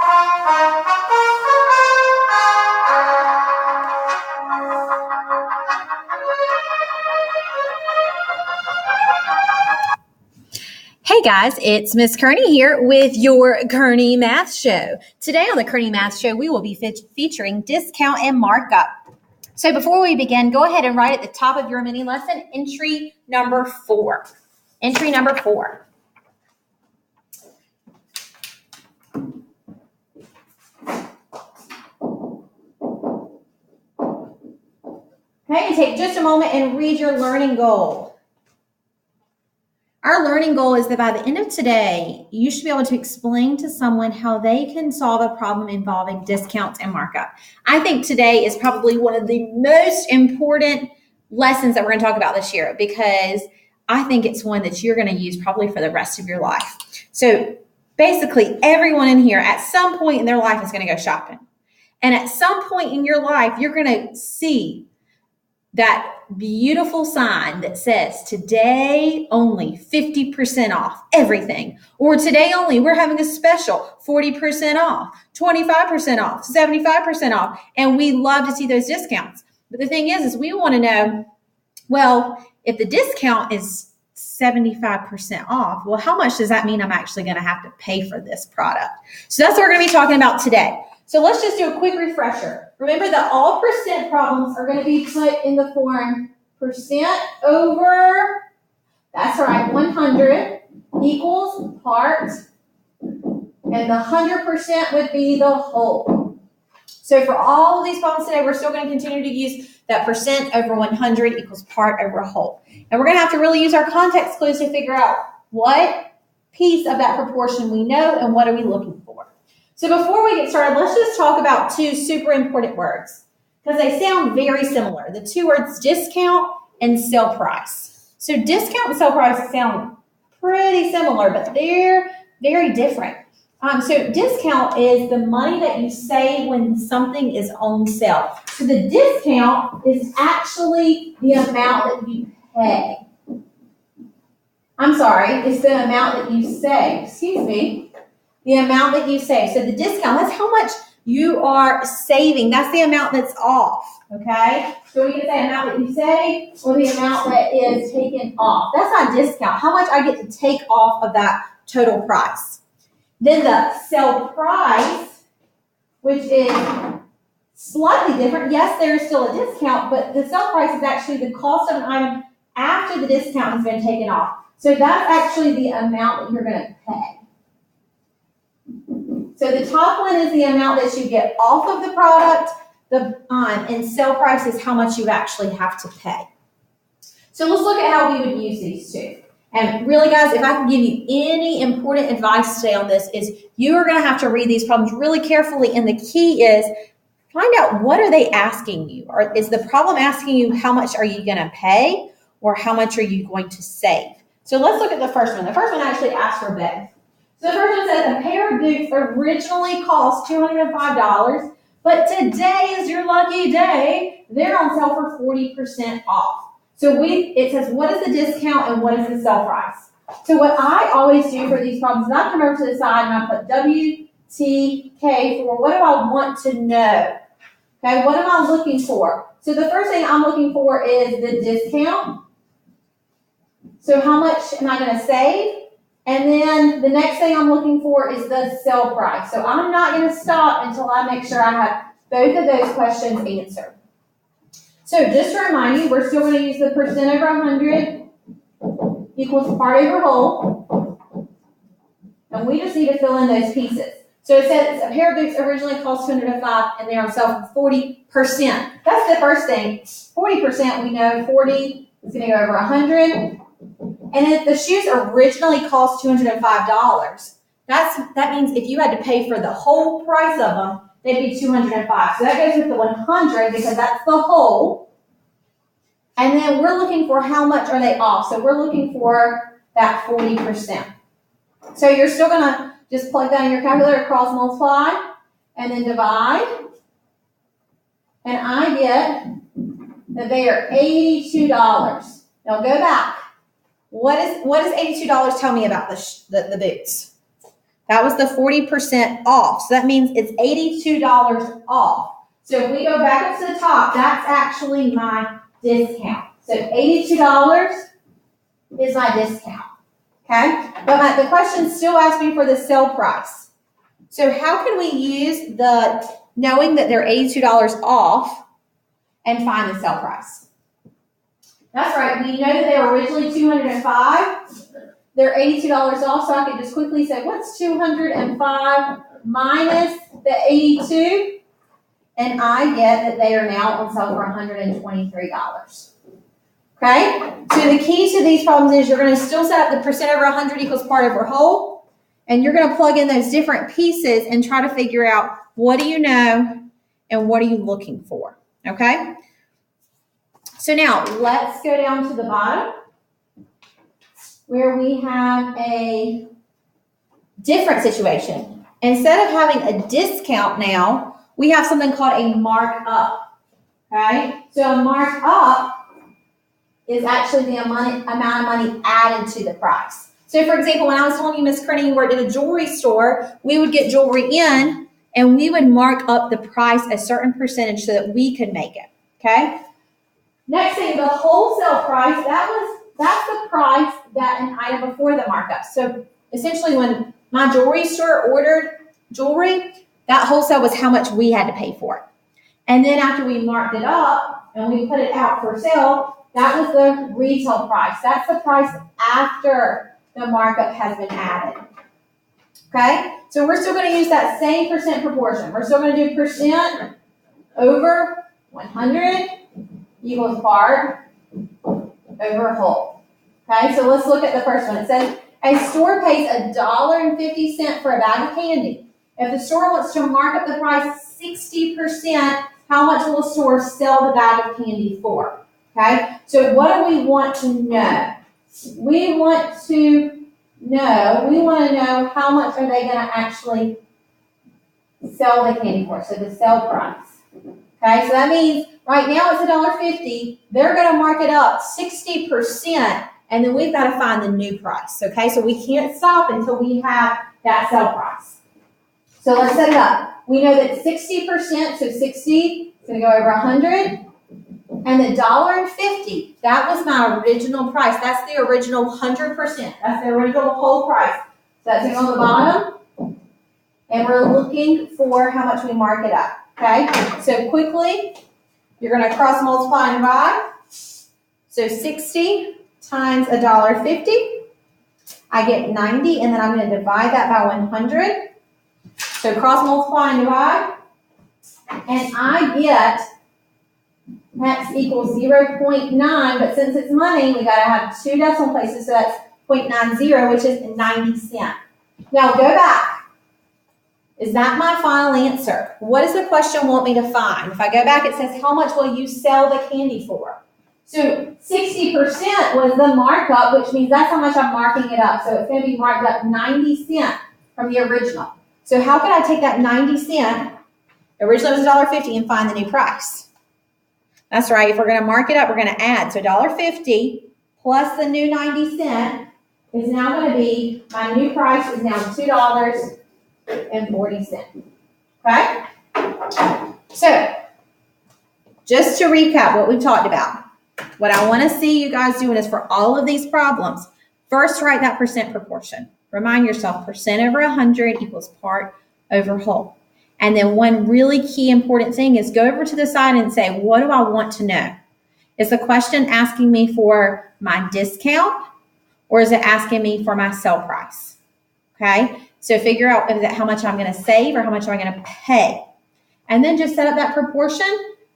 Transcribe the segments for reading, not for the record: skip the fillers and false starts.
Hey guys, it's Miss Kearney here with your Kearney Math Show. Today on the Kearney Math Show, we will be featuring discount and markup. So before we begin, go ahead and write at the top of your mini lesson entry number 4. Entry number 4. Okay, and take just a moment and read your learning goal. Our learning goal is that by the end of today, you should be able to explain to someone how they can solve a problem involving discounts and markup. I think today is probably one of the most important lessons that we're going to talk about this year, because I think it's one that you're going to use probably for the rest of your life. So basically, everyone in here at some point in their life is going to go shopping. And at some point in your life, you're going to see that beautiful sign that says today only 50% off everything, or today only we're having a special 40% off, 25% off, 75% off. And we love to see those discounts. But the thing is we want to know, well, if the discount is 75% off, well, how much does that mean I'm actually going to have to pay for this product? So that's what we're going to be talking about today. So let's just do a quick refresher. Remember that all percent problems are going to be put in the form percent over, that's right, 100 equals part, and the 100% would be the whole. So for all of these problems today, we're still going to continue to use that percent over 100 equals part over whole. And we're going to have to really use our context clues to figure out what piece of that proportion we know and what are we looking for. So before we get started, let's just talk about 2 super important words, because they sound very similar. The 2 words discount and sale price. So discount and sale price sound pretty similar, but they're very different. So discount is the money that you save when something is on sale. So the discount is actually the amount that you pay. I'm sorry, it's the amount that you save. Excuse me. The amount that you save. So the discount, that's how much you are saving. That's the amount that's off, okay? So we can say amount that you save or the amount that is taken off. That's not discount. How much I get to take off of that total price. Then the sale price, which is slightly different. Yes, there is still a discount, but the sale price is actually the cost of an item after the discount has been taken off. So that's actually the amount that you're going to pay. So the top one is the amount that you get off of the product, and sale price is how much you actually have to pay. So let's look at how we would use these 2. And really, guys, if I can give you any important advice today on this, is you are going to have to read these problems really carefully. And the key is find out, what are they asking you? Or is the problem asking you how much are you going to pay or how much are you going to save? So let's look at the first one. The first one actually asks for both. So the first one says a pair of boots originally cost $205, but today is your lucky day. They're on sale for 40% off. So it says, what is the discount and what is the sale price? So what I always do for these problems is I come over to the side and I put WTK for what do I want to know? Okay, what am I looking for? So the first thing I'm looking for is the discount. So how much am I going to save? And then the next thing I'm looking for is the sale price. So I'm not going to stop until I make sure I have both of those questions answered. So just to remind you, we're still going to use the percent over 100 equals part over whole. And we just need to fill in those pieces. So it says a pair of boots originally cost $205 and they're on sale for 40%. That's the first thing. 40%, we know 40 is going to go over 100. And if the shoes originally cost $205, that means if you had to pay for the whole price of them, they'd be $205. So that goes with the 100 because that's the whole. And then we're looking for how much are they off. So we're looking for that 40%. So you're still going to just plug that in your calculator, cross multiply, and then divide. And I get that they are $82. Now go back. What does $82 tell me about the boots? That was the 40% off. So that means it's $82 off. So if we go back up to the top, that's actually my discount. So $82 is my discount. Okay? But the question's still asking for the sale price. So how can we use the knowing that they're $82 off and find the sale price? That's right. We know that they were originally $205. They're $82 off, so I can just quickly say, what's 205 minus the 82? And I get that they are now on sale for $123. Okay? So the key to these problems is you're going to still set up the percent over 100 equals part over whole, and you're going to plug in those different pieces and try to figure out what do you know and what are you looking for. Okay? So now let's go down to the bottom where we have a different situation. Instead of having a discount now, we have something called a markup. Okay? So a markup is actually the amount of money added to the price. So for example, when I was telling you, Miss Kearney, you worked at a jewelry store, we would get jewelry in and we would mark up the price a certain percentage so that we could make it. Okay? Next thing, the wholesale price, that's the price that an item before the markup. So essentially when my jewelry store ordered jewelry, that wholesale was how much we had to pay for it. And then after we marked it up and we put it out for sale, that was the retail price. That's the price after the markup has been added. Okay? So we're still going to use that same percent proportion. We're still going to do percent over 100 equals part over whole. Okay? So let's look at the first one. It says a store pays $1.50 for a bag of candy. If the store wants to mark up the price 60%, how much will the store sell the bag of candy for? Okay, so what do we want to know? We want to know how much are they going to actually sell the candy for, so the sale price. Okay, so that means right now it's $1.50. They're going to mark it up 60%, and then we've got to find the new price. Okay, so we can't stop until we have that sale price. So let's set it up. We know that 60%, so 60 is going to go over 100. And the $1.50, that was my original price. That's the original 100%. That's the original whole price. So that's going on the bottom. And we're looking for how much we mark it up. Okay? So quickly, you're going to cross multiply and divide. So 60 times $1.50. I get 90, and then I'm going to divide that by 100. So cross multiply and divide. And I get x equals 0.9, but since it's money, we got to have two decimal places, so that's 0.90, which is 90 cents. Now go back. Is that my final answer? What does the question want me to find? If I go back, it says, how much will you sell the candy for? So 60% was the markup, which means that's how much I'm marking it up. So it's going to be marked up 90 cents from the original. So how can I take that 90 cents, originally it was $1.50, and find the new price? That's right. If we're going to mark it up, we're going to add. So $1.50 plus the new 90 cents is now going to be, my new price is now $2.40. Okay? So, just to recap what we've talked about, what I want to see you guys doing is for all of these problems, first write that percent proportion. Remind yourself, percent over 100 equals part over whole. And then one really key important thing is go over to the side and say, what do I want to know? Is the question asking me for my discount, or is it asking me for my sale price? Okay, so figure out is that how much I'm going to save or how much am I going to pay? And then just set up that proportion,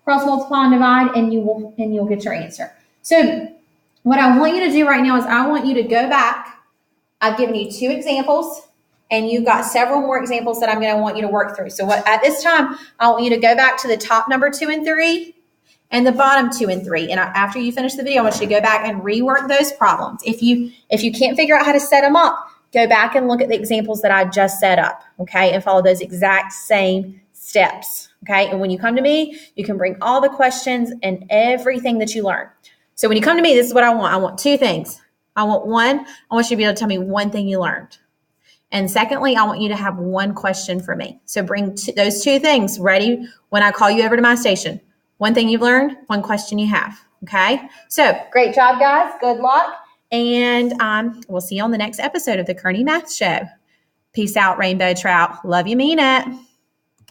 cross multiply and divide, and you'll get your answer. So what I want you to do right now is I want you to go back. I've given you 2 examples. And you've got several more examples that I'm going to want you to work through. So at this time, I want you to go back to the top number 2 and 3 and the bottom 2 and 3. And after you finish the video, I want you to go back and rework those problems. If you can't figure out how to set them up, go back and look at the examples that I just set up, okay, and follow those exact same steps, okay? And when you come to me, you can bring all the questions and everything that you learned. So when you come to me, this is what I want. I want 2 things. I want you to be able to tell me one thing you learned. And secondly, I want you to have one question for me. So bring those two things ready when I call you over to my station. One thing you've learned, one question you have. Okay? So great job, guys. Good luck. And we'll see you on the next episode of the Kearney Math Show. Peace out, Rainbow Trout. Love you, mean it.